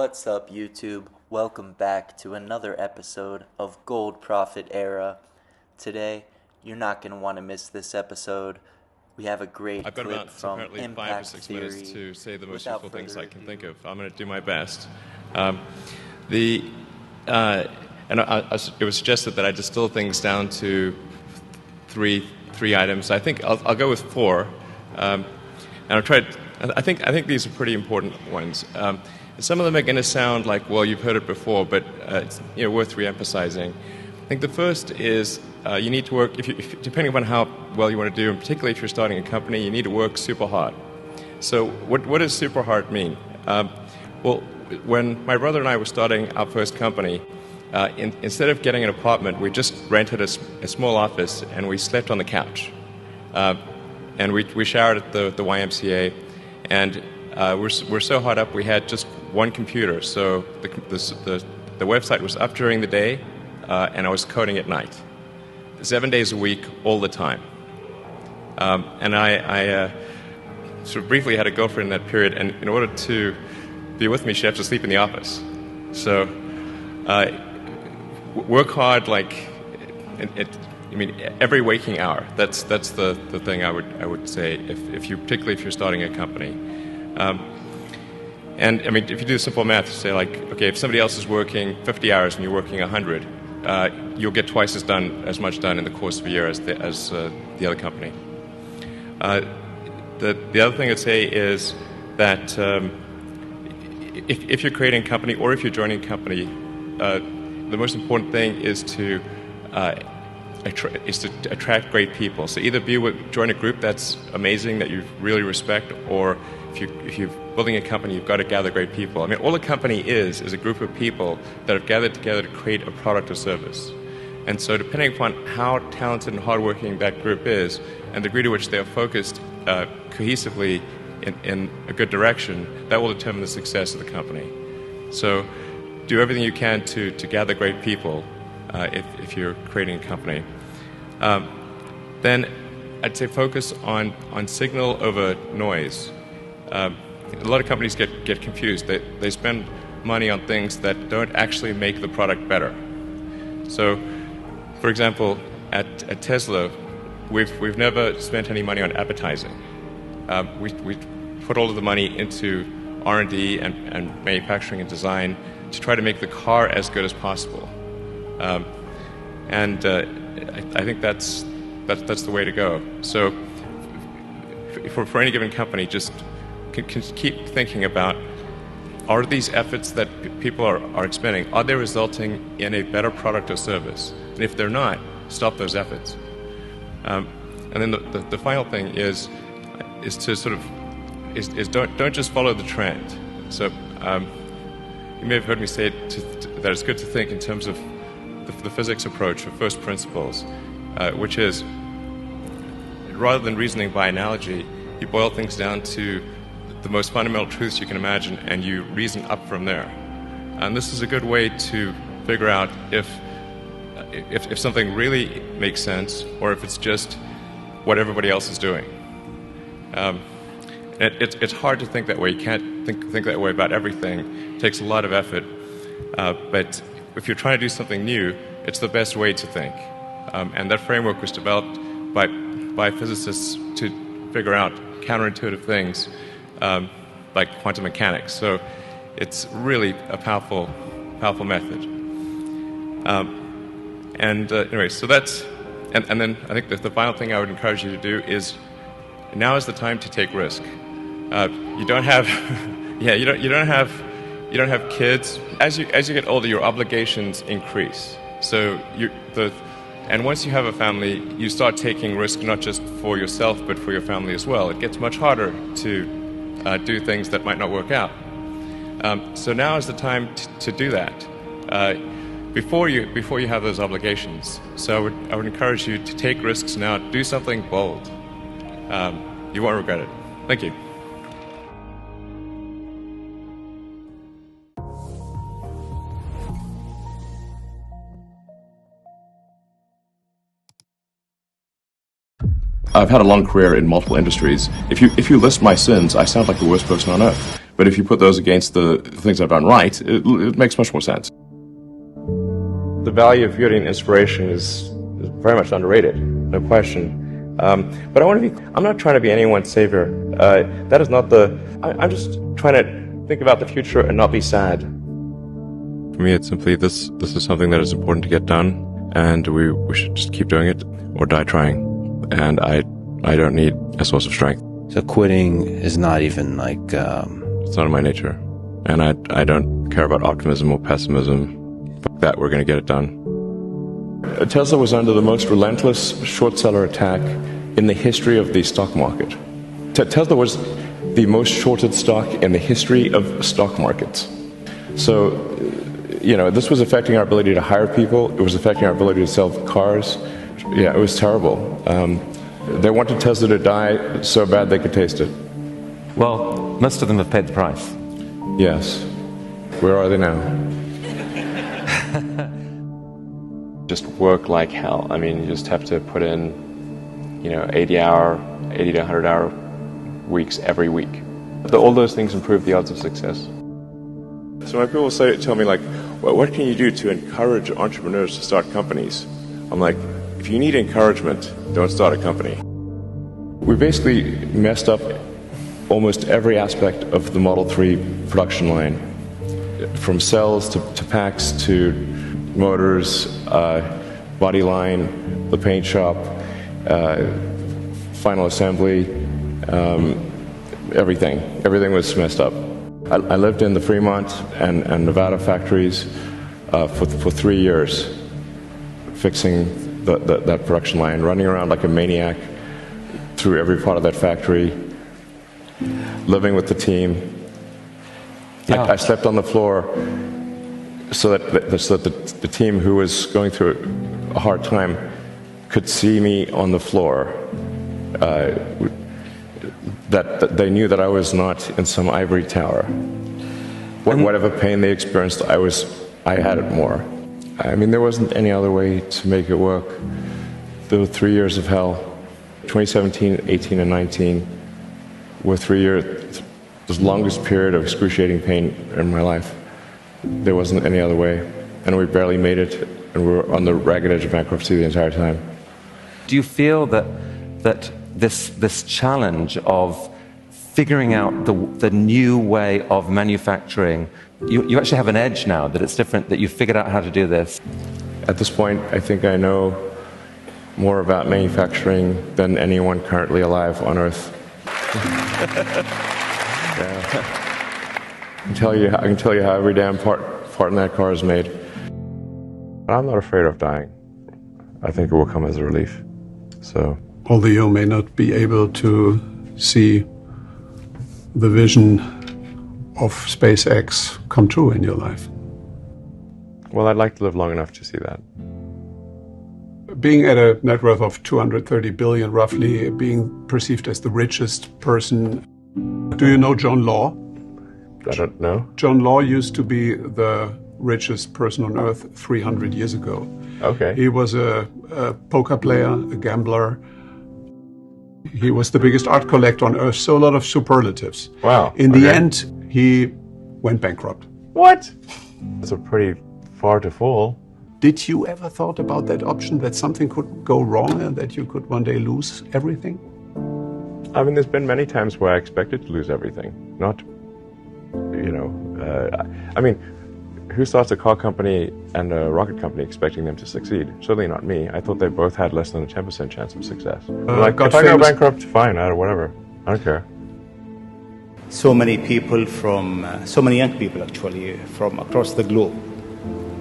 What's up, YouTube? Welcome back to another episode of Gold Profit Era. Today, you're not going to want to miss this episode. We have a great I've got clip about from apparently Impact 5 or 6 Theory. minutes to say the most Without useful things I further can ado- think of. I'm going to do my best. It was suggested that I distill things down to three items. I think I'll go with four, and I'll try. I think these are pretty important ones. Some of them are going to sound like, well, you've heard it before, but it's worth re-emphasizing. I think the first is you need to work, depending upon how well you want to do, and particularly if you're starting a company, you need to work super hard. So what does super hard mean? Well, when my brother and I were starting our first company, instead of getting an apartment, we just rented a small office and we slept on the couch. And we showered at the YMCA, and we're so hot up we had just one computer. So the website was up during the day, and I was coding at night, 7 days a week, all the time. And I sort of briefly had a girlfriend in that period, and in order to be with me, she had to sleep in the office. So work hard, every waking hour. That's the thing I would say particularly if you're starting a company. And if you do simple math, you say okay, if somebody else is working 50 hours and you're working 100, you'll get twice as much done in the course of a year as the other company. The other thing I'd say is that if you're creating a company or if you're joining a company, the most important thing is to attract great people. So either join a group that's amazing, that you really respect, or if you're building a company, you've got to gather great people. All a company is a group of people that have gathered together to create a product or service. And so depending upon how talented and hardworking that group is, and the degree to which they are focused cohesively in a good direction, that will determine the success of the company. So do everything you can to gather great people if you're creating a company. Then I'd say focus on signal over noise. A lot of companies get confused. They spend money on things that don't actually make the product better. So, for example, at Tesla, we've never spent any money on advertising. We put all of the money into R&D and manufacturing and design to try to make the car as good as possible. I think that's the way to go. So for any given company, just can keep thinking about, are these efforts that people are expending, are they resulting in a better product or service? And if they're not, stop those efforts. And then the final thing is to sort of don't just follow the trend. So you may have heard me say that it's good to think in terms of the physics approach of first principles, which is, rather than reasoning by analogy, you boil things down to the most fundamental truths you can imagine, and you reason up from there. And this is a good way to figure out if something really makes sense, or if it's just what everybody else is doing. It's hard to think that way. You can't think that way about everything. It takes a lot of effort. But if you're trying to do something new, it's the best way to think. And that framework was developed by physicists to figure out counterintuitive things like quantum mechanics. So it's really a powerful method. Anyway, so that's, and then I think that the final thing I would encourage you to do is, now is the time to take risk. You don't have, you don't have kids. As you get older, your obligations increase. So and once you have a family, you start taking risk not just for yourself but for your family as well. It gets much harder to do things that might not work out. So now is the time to do that before you have those obligations. So I would encourage you to take risks now. Do something bold. You won't regret it. Thank you. I've had a long career in multiple industries. If you list my sins, I sound like the worst person on earth. But if you put those against the things I've done right, it makes much more sense. The value of beauty and inspiration is very much underrated, no question. But I'm not trying to be anyone's savior. That is not I'm just trying to think about the future and not be sad. For me, it's simply this is something that is important to get done, and we should just keep doing it or die trying. And I don't need a source of strength. So quitting is not even like... It's not in my nature. And I don't care about optimism or pessimism. Fuck that, we're going to get it done. Tesla was under the most relentless short seller attack in the history of the stock market. Tesla was the most shorted stock in the history of stock markets. So, this was affecting our ability to hire people. It was affecting our ability to sell cars. Yeah, it was terrible. They wanted Tesla to die so bad they could taste it. Well, most of them have paid the price. Yes. Where are they now? Just work like hell. I mean, you just have to put in, 80 to 100 hour weeks every week. All those things improve the odds of success. So when people tell me, well, what can you do to encourage entrepreneurs to start companies? I'm like, if you need encouragement, don't start a company. We basically messed up almost every aspect of the Model 3 production line, from cells to packs to motors, body line, the paint shop, final assembly, everything. Everything was messed up. I lived in the Fremont and Nevada factories for 3 years, fixing that production line, running around like a maniac through every part of that factory, living with the team. Yeah. I slept on the floor so that the team who was going through a hard time could see me on the floor, that they knew that I was not in some ivory tower. Whatever pain they experienced, I had it more. I mean, there wasn't any other way to make it work. There were 3 years of hell. 2017, 18, and 19 were 3 years, the longest period of excruciating pain in my life. There wasn't any other way, and we barely made it, and we were on the ragged edge of bankruptcy the entire time. Do you feel that this challenge of figuring out the new way of manufacturing, you actually have an edge now, that it's different, that you've figured out how to do this? At this point, I think I know more about manufacturing than anyone currently alive on Earth. Yeah. I can tell you how every damn part in that car is made. I'm not afraid of dying. I think it will come as a relief. So, although you may not be able to see the vision of SpaceX come true in your life. Well, I'd like to live long enough to see that. Being at a net worth of 230 billion, roughly, being perceived as the richest person. Do you know John Law? I don't know. John Law used to be the richest person on earth 300 years ago. Okay. He was a poker player, a gambler. He was the biggest art collector on earth, so a lot of superlatives. Wow. In the end, he went bankrupt. What? That's a pretty far to fall. Did you ever thought about that option, that something could go wrong and that you could one day lose everything? I mean, there's been many times where I expected to lose everything. Not, I mean, who starts a car company and a rocket company expecting them to succeed? Certainly not me. I thought they both had less than a 10% chance of success. If I go bankrupt, fine, whatever. I don't care. So many people so many young people actually, from across the globe.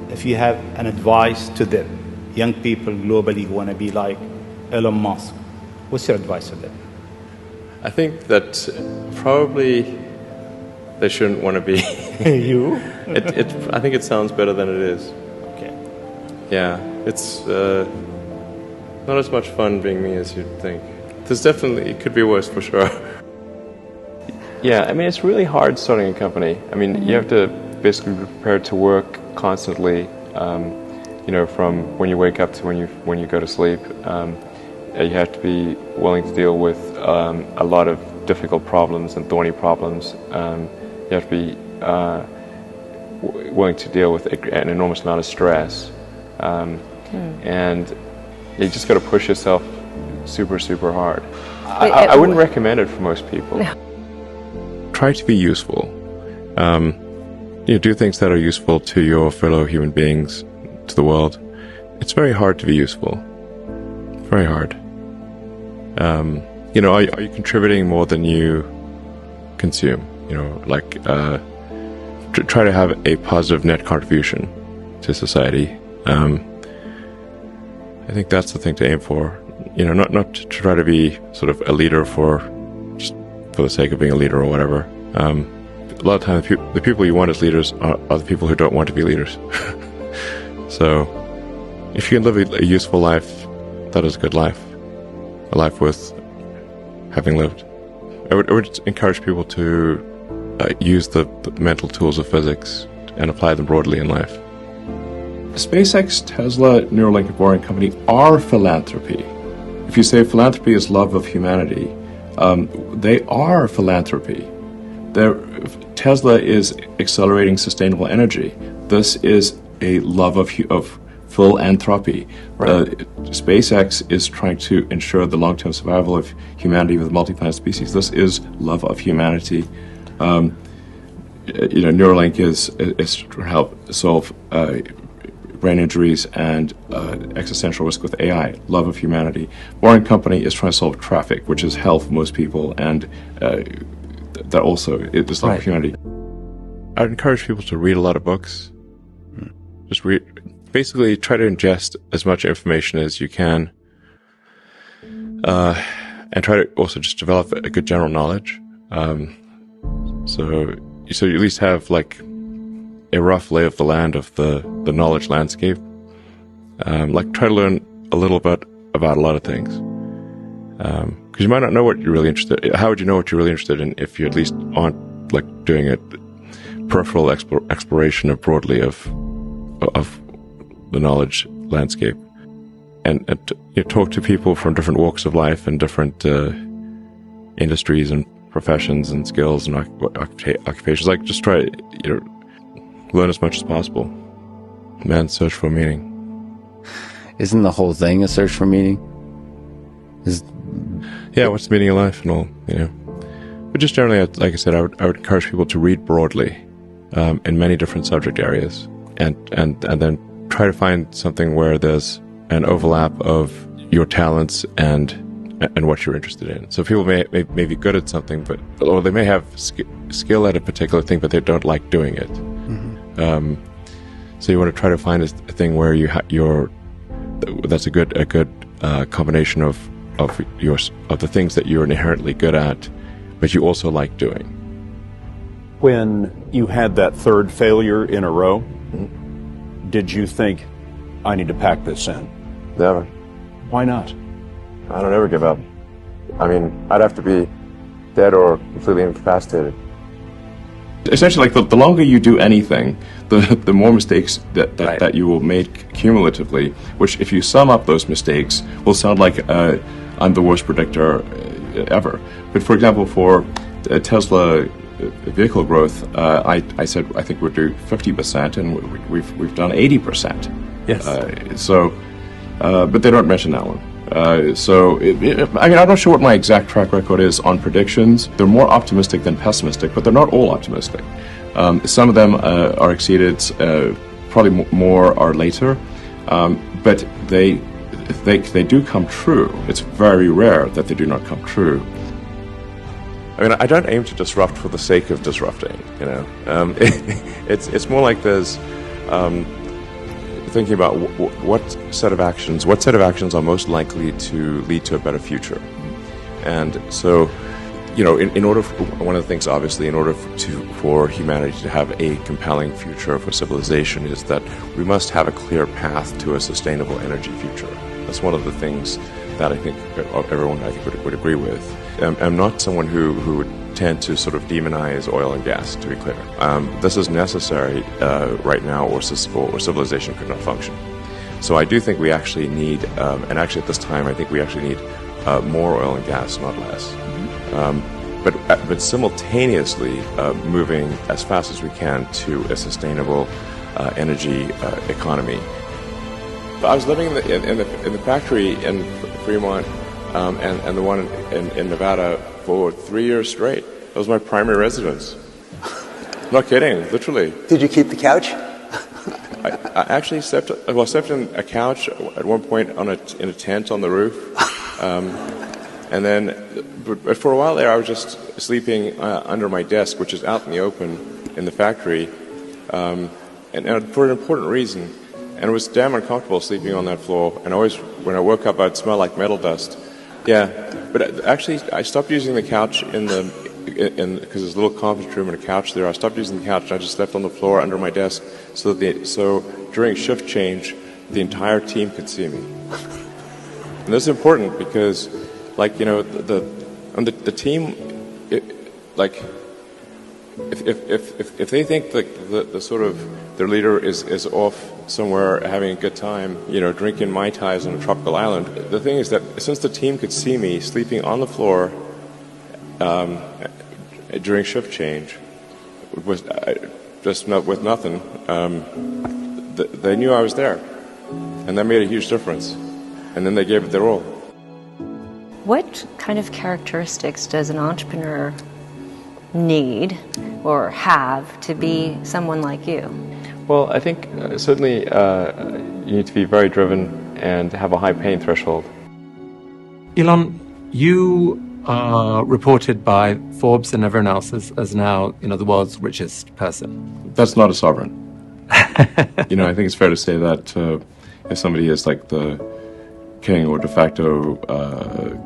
If you have an advice to them, young people globally who want to be like Elon Musk, what's your advice to them? I think that probably they shouldn't want to be. You? I think it sounds better than it is. Okay. Yeah, it's not as much fun being me as you'd think. It could be worse for sure. Yeah, I mean, it's really hard starting a company. I mean, you have to basically be prepared to work constantly, from when you wake up to when you go to sleep. You have to be willing to deal with a lot of difficult problems and thorny problems. You have to be willing to deal with an enormous amount of stress. And you just got to push yourself super, super hard. I wouldn't recommend it for most people. No. Try to be useful. Do things that are useful to your fellow human beings, to the world. It's very hard to be useful. Very hard. Are you contributing more than you consume? Try to have a positive net contribution to society. I think that's the thing to aim for. Not to try to be sort of a leader just for the sake of being a leader or whatever. A lot of times, the people you want as leaders are the people who don't want to be leaders. So, if you can live a useful life, that is a good life. A life worth having lived. I would encourage people to use the mental tools of physics and apply them broadly in life. SpaceX, Tesla, Neuralink, and Boring Company are philanthropy. If you say philanthropy is love of humanity, they are philanthropy. Tesla is accelerating sustainable energy. This is a love of philanthropy. Right. SpaceX is trying to ensure the long-term survival of humanity with multi-planet species. This is love of humanity. Neuralink is to help solve brain injuries and existential risk with AI, love of humanity. Boring Company is trying to solve traffic, which is hell for most people, and that also is love of humanity. I'd encourage people to read a lot of books. Just read. Basically, try to ingest as much information as you can, and try to also just develop a good general knowledge. So you at least have like a rough lay of the land of the knowledge landscape. Try to learn a little bit about a lot of things. Because you might not know what you're really interested in. How would you know what you're really interested in if you at least aren't doing a peripheral exploration broadly of the knowledge landscape, and talk to people from different walks of life and different industries and professions and skills and occupations. Just try learn as much as possible. Man's search for meaning. Isn't the whole thing a search for meaning? Yeah, what's the meaning of life and all, But just generally, like I said, I would encourage people to read broadly in many different subject areas, and then try to find something where there's an overlap of your talents and what you're interested in. So people may be good at something, or they may have skill at a particular thing, but they don't like doing it. Mm-hmm. So you want to try to find a thing where that's a good combination of the things that you're inherently good at, but you also like doing. When you had that third failure in a row, did you think, I need to pack this in? Never. Why not? I don't ever give up. I mean, I'd have to be dead or completely incapacitated. Essentially, the longer you do anything, the more mistakes that you will make cumulatively, which if you sum up those mistakes, will sound like I'm the worst predictor ever. But for example, for Tesla vehicle growth, I said I think we'll do 50%, and we've done 80%. Yes. But they don't mention that one. I'm not sure what my exact track record is on predictions. They're more optimistic than pessimistic, but they're not all optimistic. Some of them are exceeded, probably more are later, but they do come true. It's very rare that they do not come true. I mean, I don't aim to disrupt for the sake of disrupting, It's more like there's thinking about what set of actions are most likely to lead to a better future. And so, in order one of the things, obviously, in order for humanity to have a compelling future for civilization, is that we must have a clear path to a sustainable energy future. That's one of the things that I think everyone would agree with. I'm not someone who would tend to sort of demonize oil and gas, to be clear. This is necessary right now, or civilization could not function. So I do think we actually need, and actually at this time, I think we actually need more oil and gas, not less. but simultaneously moving as fast as we can to a sustainable energy economy. I was living in the factory in Fremont and the one in Nevada for 3 years straight. That was my primary residence. Not kidding, literally. Did you keep the couch? I actually slept in a couch at one point in a tent on the roof. And then, but for a while there, I was just sleeping under my desk, which is out in the open in the factory, and for an important reason. And it was damn uncomfortable sleeping on that floor. And always, when I woke up, I'd smell like metal dust. Yeah, but actually, I stopped using the couch because there's a little conference room and a couch there. I stopped using the couch and I just slept on the floor under my desk so during shift change, the entire team could see me. And this is important because, like, you know, the team, if they think that the sort of their leader is off somewhere having a good time, you know, drinking Mai Tais on a tropical island, the thing is that since the team could see me sleeping on the floor during shift change, with nothing, they knew I was there, and that made a huge difference. And then they gave it their all. What kind of characteristics does an entrepreneur need or have to be someone like you? Well, I think certainly you need to be very driven and have a high pain threshold. Elon, you are reported by Forbes and everyone else as now, you know, the world's richest person. That's not a sovereign. You know, I think it's fair to say that if somebody is like the king or de facto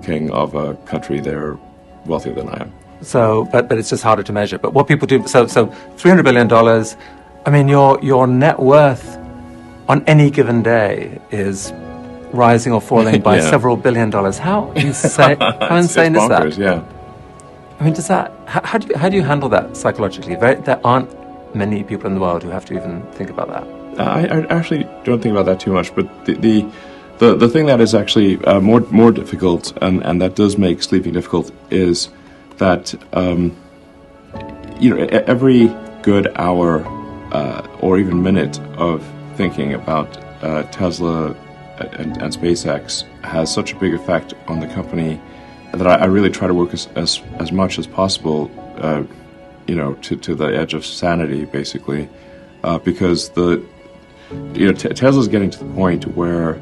king of a country, they're wealthier than I am. So, but it's just harder to measure. But what people do, so $300 billion, I mean, your net worth on any given day is rising or falling by several $billion. How insane, how insane is that? Yeah. I mean, how do you handle that psychologically? There aren't many people in the world who have to even think about that. I actually don't think about that too much, but the thing that is actually more difficult, and that does make sleeping difficult, is that you know, every good hour or even minute of thinking about Tesla and SpaceX has such a big effect on the company that I really try to work as much as possible, you know, to the edge of sanity, basically, because Tesla's getting to the point where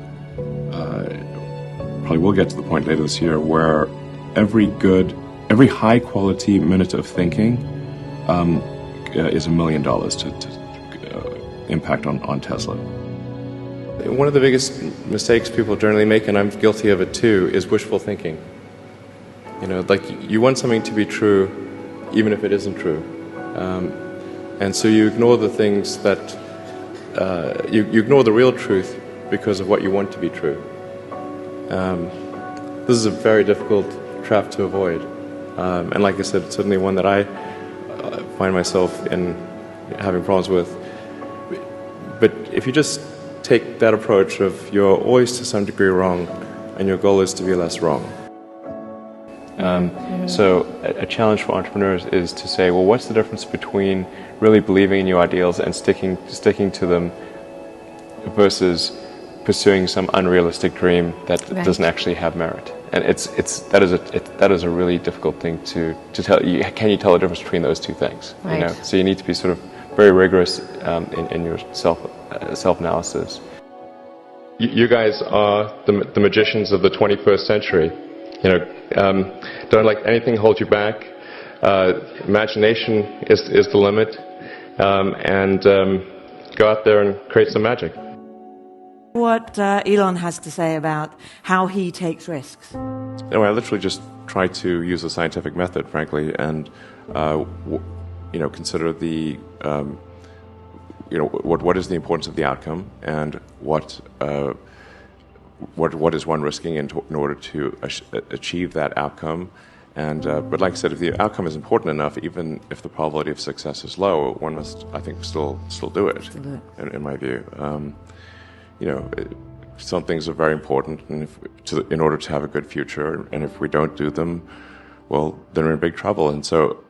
probably will get to the point later this year where every high quality minute of thinking is $1 million to impact on Tesla. One of the biggest mistakes people generally make, and I'm guilty of it too, is wishful thinking. You know, like, you want something to be true even if it isn't true. And so you ignore the things that, you ignore the real truth because of what you want to be true. This is a very difficult trap to avoid. And like I said, it's certainly one that I find myself in having problems with. But if you just take that approach of you're always to some degree wrong and your goal is to be less wrong. So a challenge for entrepreneurs is to say, well, what's the difference between really believing in your ideals and sticking to them versus pursuing some unrealistic dream that doesn't actually have merit? And that is a really difficult thing to tell. Can you tell the difference between those two things? Right. You know? So you need to be sort of very rigorous in your self-analysis. You guys are the magicians of the 21st century. You know, don't let anything hold you back. Imagination is the limit, and go out there and create some magic. What Elon has to say about how he takes risks. Anyway, I literally just try to use a scientific method, frankly, and you know, consider the you know, what is the importance of the outcome, and what is one risking in order to achieve that outcome. And but like I said, if the outcome is important enough, even if the probability of success is low, one must, I think, still do it. In my view, you know, some things are very important, and in order to have a good future, and if we don't do them, well, then we're in big trouble. And so,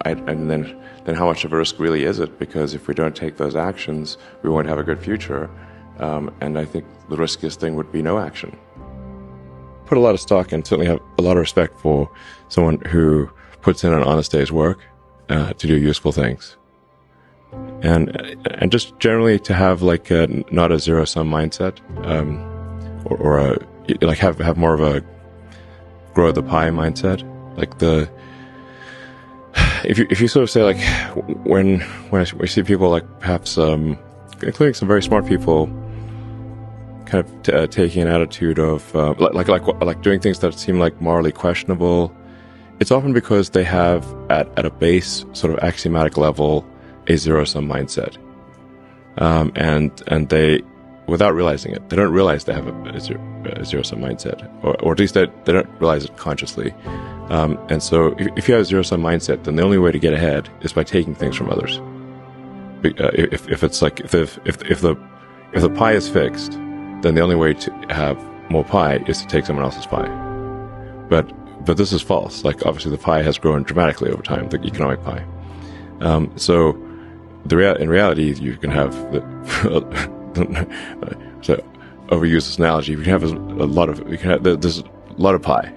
and then how much of a risk really is it? Because if we don't take those actions, we won't have a good future. And I think the riskiest thing would be no action. Put a lot of stock and certainly have a lot of respect for someone who puts in an honest day's work to do useful things. And just generally to have like not a zero-sum mindset, or like have more of a grow the pie mindset. Like if you sort of say like when we see people like perhaps including some very smart people kind of taking an attitude of like doing things that seem like morally questionable, it's often because they have at a base sort of axiomatic level a zero-sum mindset, and they, without realizing it, they don't realize they have a zero-sum mindset, or at least they don't realize it consciously. And so if you have a zero-sum mindset, then the only way to get ahead is by taking things from others. If it's like if the pie is fixed, then the only way to have more pie is to take someone else's pie. But this is false. Like obviously the pie has grown dramatically over time, the economic pie. So in reality, you can have to overuse this analogy. You can have there's a lot of pie.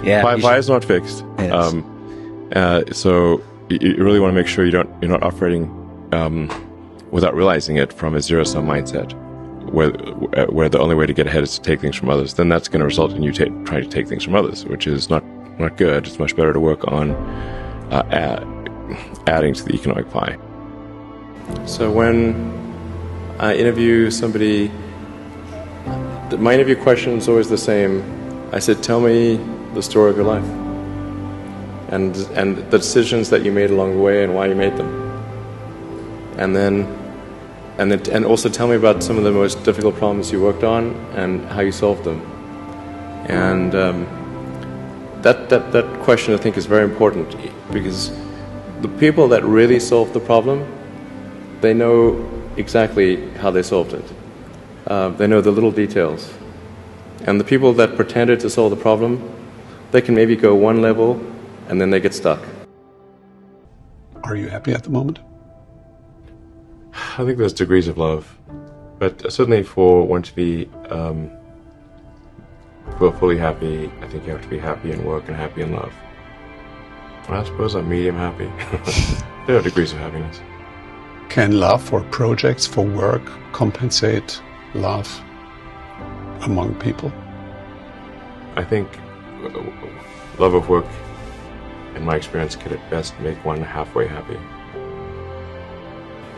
Yeah, pie is not fixed. Yes. So you really want to make sure you're not operating without realizing it from a zero-sum mindset, where the only way to get ahead is to take things from others. Then that's going to result in you trying to take things from others, which is not good. It's much better to work on adding to the economic pie. So when I interview somebody, my interview question is always the same. I said, tell me the story of your life and the decisions that you made along the way and why you made them. And also tell me about some of the most difficult problems you worked on and how you solved them. And that question I think is very important, because the people that really solve the problem, they know exactly how they solved it. They know the little details. And the people that pretended to solve the problem, they can maybe go one level and then they get stuck. Are you happy at the moment? I think there's degrees of love, but certainly for one to be fully happy, I think you have to be happy in work and happy in love. I suppose I'm medium happy. There are degrees of happiness. Can love for projects, for work, compensate love among people? I think love of work, in my experience, could at best make one halfway happy.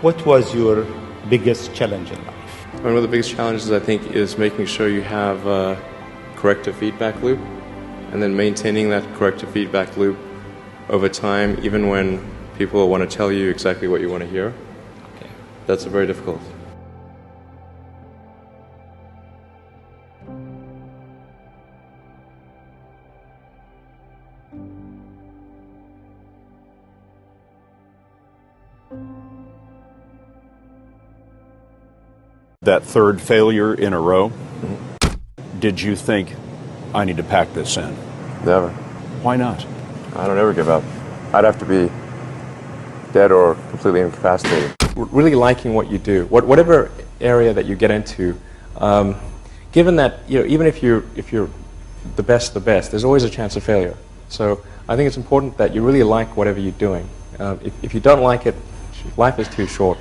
What was your biggest challenge in life? One of the biggest challenges, I think, is making sure you have a corrective feedback loop, and then maintaining that corrective feedback loop over time, even when people want to tell you exactly what you want to hear. Okay. That's very difficult. That third failure in a row, did you think, I need to pack this in? Never. Why not? I don't ever give up. I'd have to be dead or completely incapacitated. Really liking what you do, whatever area that you get into, given that even if you're the best, there's always a chance of failure. So I think it's important that you really like whatever you're doing. If you don't like it, life is too short.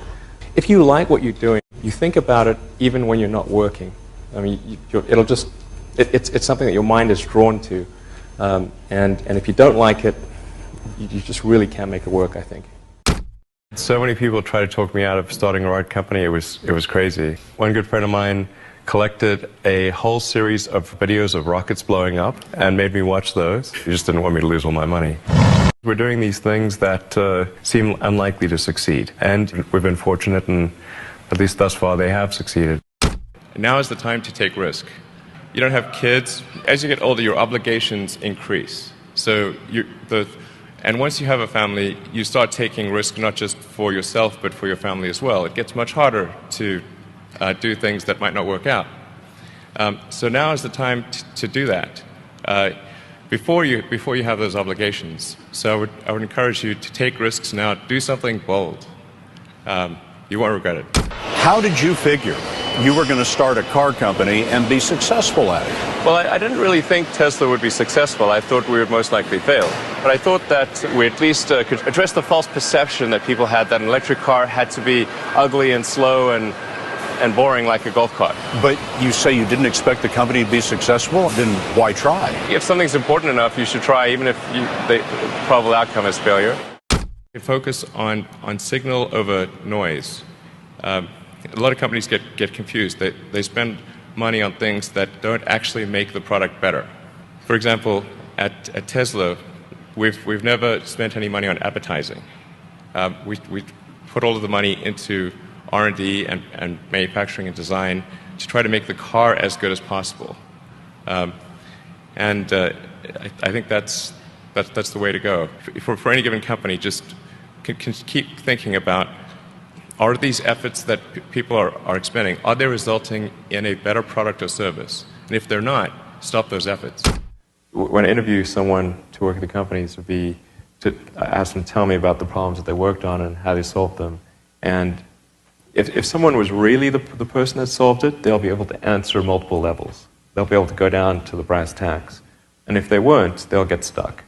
If you like what you're doing, you think about it even when you're not working. I mean, it's something that your mind is drawn to, and if you don't like it, you just really can't make it work, I think. So many people try to talk me out of starting a rocket company. It was crazy. One good friend of mine collected a whole series of videos of rockets blowing up and made me watch those. He just didn't want me to lose all my money. We're doing these things that seem unlikely to succeed, and we've been fortunate, and at least thus far they have succeeded. Now is the time to take risk. You don't have kids. As you get older, your obligations increase. So and once you have a family, you start taking risk not just for yourself, but for your family as well. It gets much harder to do things that might not work out. So now is the time to do that. before you have those obligations. So I would encourage you to take risks now. Do something bold. You won't regret it. How did you figure you were going to start a car company and be successful at it? Well, I didn't really think Tesla would be successful. I thought we would most likely fail. But I thought that we at least could address the false perception that people had that an electric car had to be ugly and slow and boring like a golf cart. But you say you didn't expect the company to be successful, then why try? If something's important enough, you should try, even if the probable outcome is failure. You focus on signal over noise. A lot of companies get confused. They spend money on things that don't actually make the product better. For example, at Tesla, we've never spent any money on advertising. We put all of the money into R&D and manufacturing and design to try to make the car as good as possible. I think that's the way to go. For any given company, just can keep thinking about, are these efforts that people are expending, are they resulting in a better product or service? And if they're not, stop those efforts. When I interview someone to work at the companies, would be to ask them to tell me about the problems that they worked on and how they solved them. And if someone was really the person that solved it, they'll be able to answer multiple levels. They'll be able to go down to the brass tacks. And if they weren't, they'll get stuck.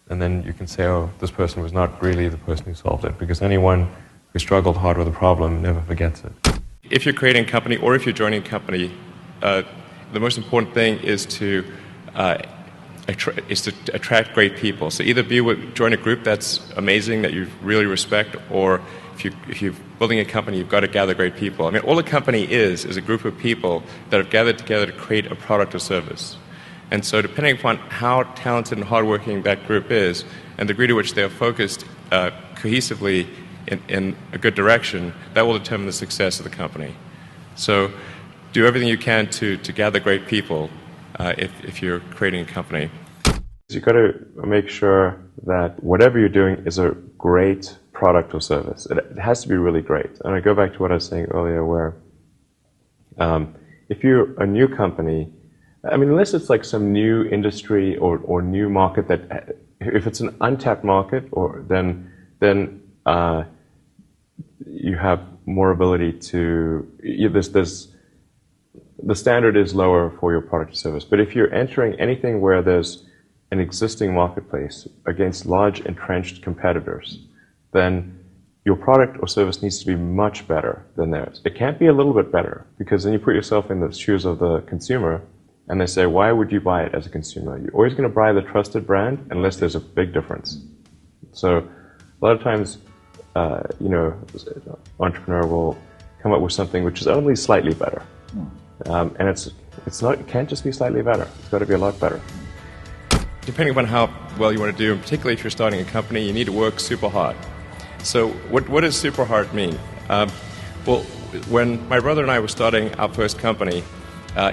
And then you can say, oh, this person was not really the person who solved it, because anyone who struggled hard with a problem never forgets it. If you're creating a company or if you're joining a company, the most important thing is to attract great people. So either join a group that's amazing, that you really respect, or if you're building a company, you've got to gather great people. I mean, all a company is a group of people that have gathered together to create a product or service. And so depending upon how talented and hardworking that group is, and the degree to which they are focused cohesively in a good direction, that will determine the success of the company. So do everything you can to gather great people if you're creating a company. You've got to make sure that whatever you're doing is a great product or service. It has to be really great. And I go back to what I was saying earlier, where if you're a new company, I mean, unless it's like some new industry or new market that, if it's an untapped market, then you have more ability to, the standard is lower for your product or service. But if you're entering anything where there's an existing marketplace against large entrenched competitors, then your product or service needs to be much better than theirs. It can't be a little bit better, because then you put yourself in the shoes of the consumer, and they say, why would you buy it as a consumer? You're always going to buy the trusted brand unless there's a big difference. So a lot of times, entrepreneur will come up with something which is only slightly better. And it can't just be slightly better. It's got to be a lot better. Depending upon how well you want to do, and particularly if you're starting a company, you need to work super hard. So what does super hard mean? Well, when my brother and I were starting our first company,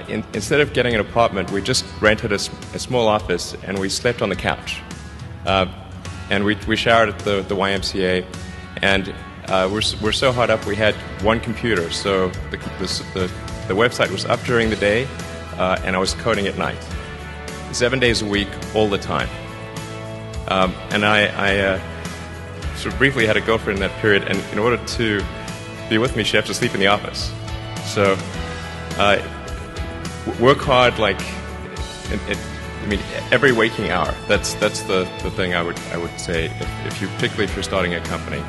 instead of getting an apartment, we just rented a small office and we slept on the couch. And we showered at the YMCA, and we're so hard up we had one computer, so the website was up during the day, and I was coding at night. 7 days a week, all the time. And I sort of briefly had a girlfriend in that period, and in order to be with me, she had to sleep in the office. So work hard, every waking hour. That's the thing I would say, particularly if you're starting a company.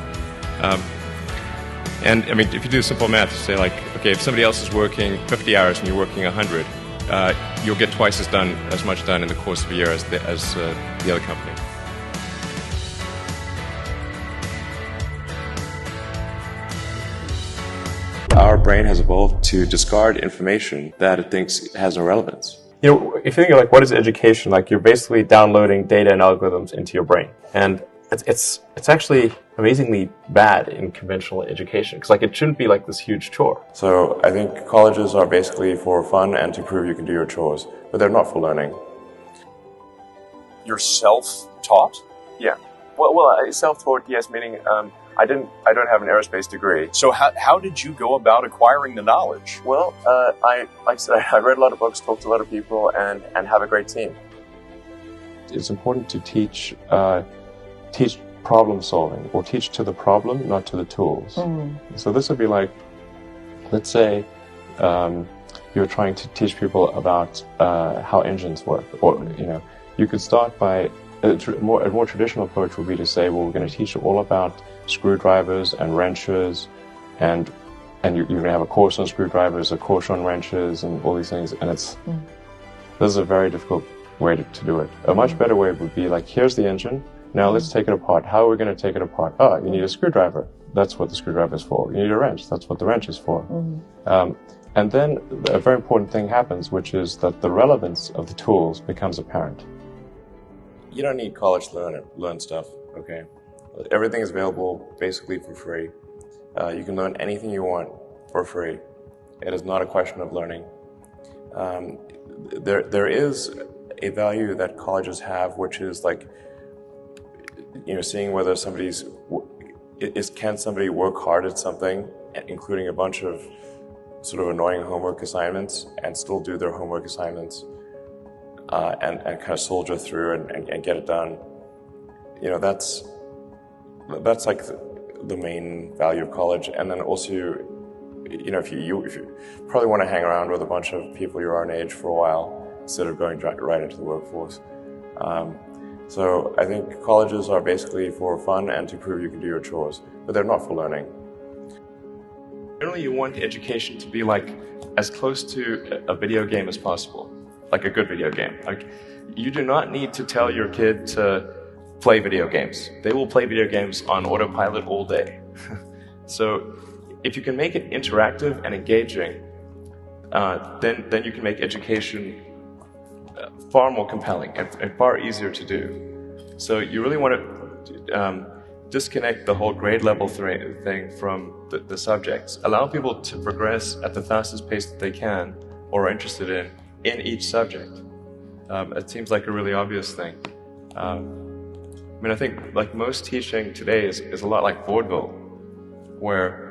And I mean, if you do simple math, say okay, if somebody else is working 50 hours and you're working 100, you'll get twice as much done in the course of a year as the other company. Our brain has evolved to discard information that it thinks has no relevance. If you think what is education, you're basically downloading data and algorithms into your brain, and it's actually amazingly bad in conventional education, because it shouldn't be this huge chore. So I think colleges are basically for fun and to prove you can do your chores, but they're not for learning. You're self-taught? Yeah. Well, self-taught, yes, meaning I don't have an aerospace degree. So how did you go about acquiring the knowledge? Well, like I said, I read a lot of books, talked to a lot of people, and have a great team. it's important to teach problem solving, or teach to the problem, not to the tools. So this would be like, let's say you're trying to teach people about how engines work, or you could start by a more traditional approach would be to say, well, we're going to teach you all about screwdrivers and wrenches, and you're going to have a course on screwdrivers, a course on wrenches, and all these things. And this is a very difficult way to do it. A much better way would be like, here's the engine. Now let's take it apart. How are we going to take it apart? Oh, you need a screwdriver. That's what the screwdriver is for. You need a wrench. That's what the wrench is for. And then a very important thing happens, which is that the relevance of the tools becomes apparent. You don't need college to learn stuff, okay? Everything is available basically for free. You can learn anything you want for free. It is not a question of learning. There is a value that colleges have, which is like, seeing whether can somebody work hard at something, including a bunch of sort of annoying homework assignments, and still do their homework assignments, and kind of soldier through and get it done. That's like the main value of college. And then also, if you probably want to hang around with a bunch of people your own age for a while instead of going right into the workforce. So I think colleges are basically for fun and to prove you can do your chores, but they're not for learning. Generally, you want education to be like as close to a video game as possible, like a good video game. Like, you do not need to tell your kid to play video games. They will play video games on autopilot all day. So if you can make it interactive and engaging, then you can make education far more compelling and far easier to do. So you really want to disconnect the whole grade level thing from the subjects. Allow people to progress at the fastest pace that they can or are interested in each subject. It seems like a really obvious thing. I think like most teaching today is a lot like vaudeville, where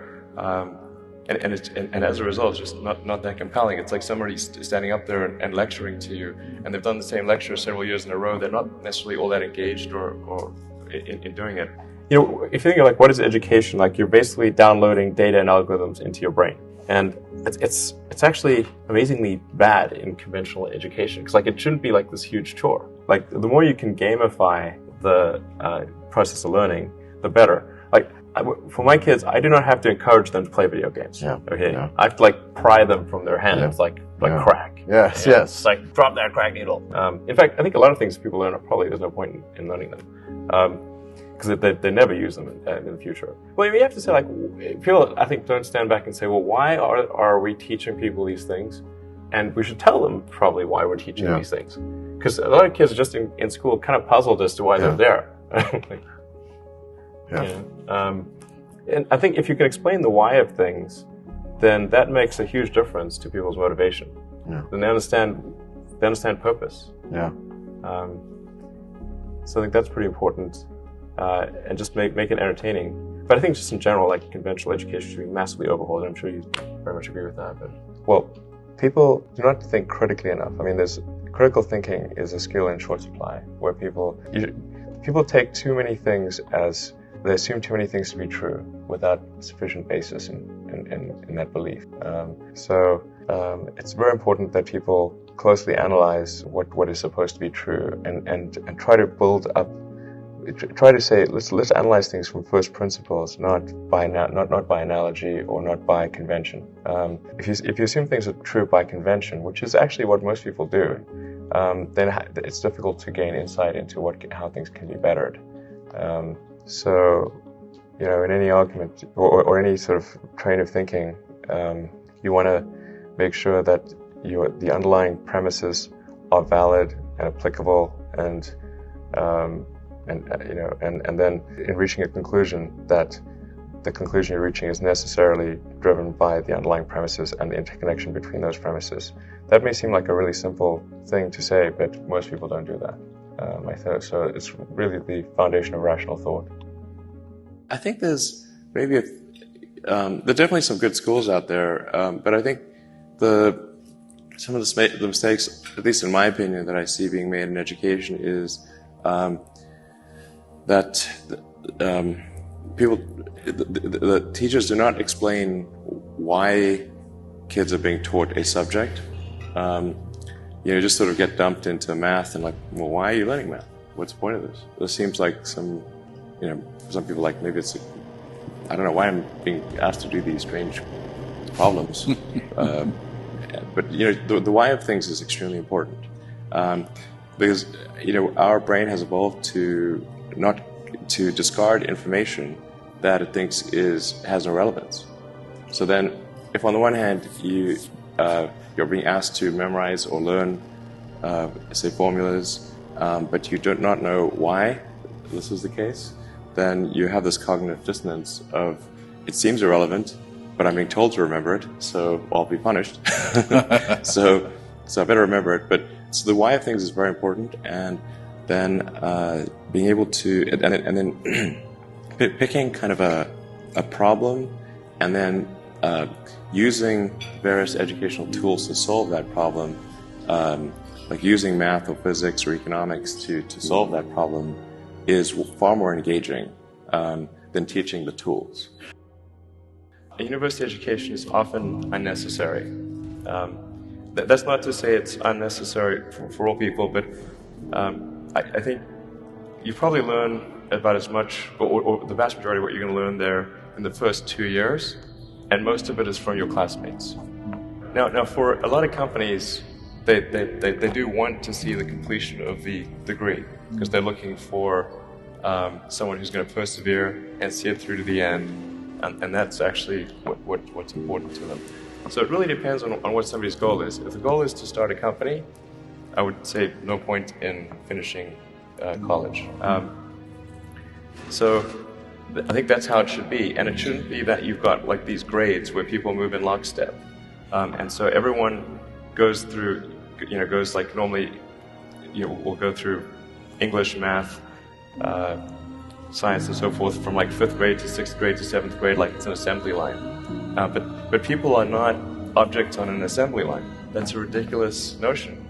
and as a result, it's just not that compelling. It's like somebody standing up there and lecturing to you, and they've done the same lecture several years in a row. They're not necessarily all that engaged or in doing it. If you think of like what is education, like you're basically downloading data and algorithms into your brain, and it's actually amazingly bad in conventional education, because like it shouldn't be like this huge chore. Like the more you can gamify the process of learning, the better. Like for my kids, I do not have to encourage them to play video games. Yeah. Okay. Yeah. I have to like pry them from their hands, like crack. Yes. Yes. It's like drop that crack needle. In fact, I think a lot of things people learn there's no point in learning them. Because they never use them in the future. Well, you have to say, like, people, I think, don't stand back and say, well, why are we teaching people these things? And we should tell them probably why we're teaching these things. Because a lot of kids are just in school kind of puzzled as to why they're there. And I think if you can explain the why of things, then that makes a huge difference to people's motivation. Yeah. Then they understand purpose. Yeah. So I think that's pretty important. And just make it entertaining. But I think just in general, like conventional education should be massively overhauled. I'm sure you very much agree with that. But well, people do not think critically enough. I mean, critical thinking is a skill in short supply, where people take too many things they assume too many things to be true without sufficient basis in that belief. So it's very important that people closely analyze what is supposed to be true and try to build up. Try to say, let's analyze things from first principles, not by analogy or not by convention. If you assume things are true by convention, which is actually what most people do, then it's difficult to gain insight into how things can be bettered. So, in any argument or any sort of train of thinking, you want to make sure that the underlying premises are valid and applicable and then in reaching a conclusion, that the conclusion you're reaching is necessarily driven by the underlying premises and the interconnection between those premises. That may seem like a really simple thing to say, but most people don't do that. So it's really the foundation of rational thought. I think there's maybe there are definitely some good schools out there, but I think the some of the mistakes, at least in my opinion, that I see being made in education is that the teachers do not explain why kids are being taught a subject. Just sort of get dumped into math and like, well, why are you learning math? What's the point of this? It seems like some people like maybe it's, I don't know why I'm being asked to do these strange problems. But the why of things is extremely important because our brain has evolved to not to discard information that it thinks has no relevance. So then, if on the one hand you're being asked to memorize or learn, say formulas, but you do not know why this is the case, then you have this cognitive dissonance of it seems irrelevant, but I'm being told to remember it, so I'll be punished. so I better remember it. But so the why of things is very important, and then being able to and then picking kind of a problem, and then using various educational tools to solve that problem, like using math or physics or economics to solve that problem, is far more engaging than teaching the tools. A university education is often unnecessary. That's not to say it's unnecessary for all people, but I think you probably learn about as much, or the vast majority of what you're going to learn there in the first 2 years, and most of it is from your classmates. Now for a lot of companies, they do want to see the completion of the degree, because they're looking for someone who's going to persevere and see it through to the end, and that's actually what's important to them. So it really depends on what somebody's goal is. If the goal is to start a company, I would say no point in finishing college. So I think that's how it should be, and it shouldn't be that you've got like these grades where people move in lockstep, and so everyone goes through, goes like normally, we'll go through English, math, science, and so forth from like 5th grade to 6th grade to 7th grade, like it's an assembly line. But people are not objects on an assembly line. That's a ridiculous notion.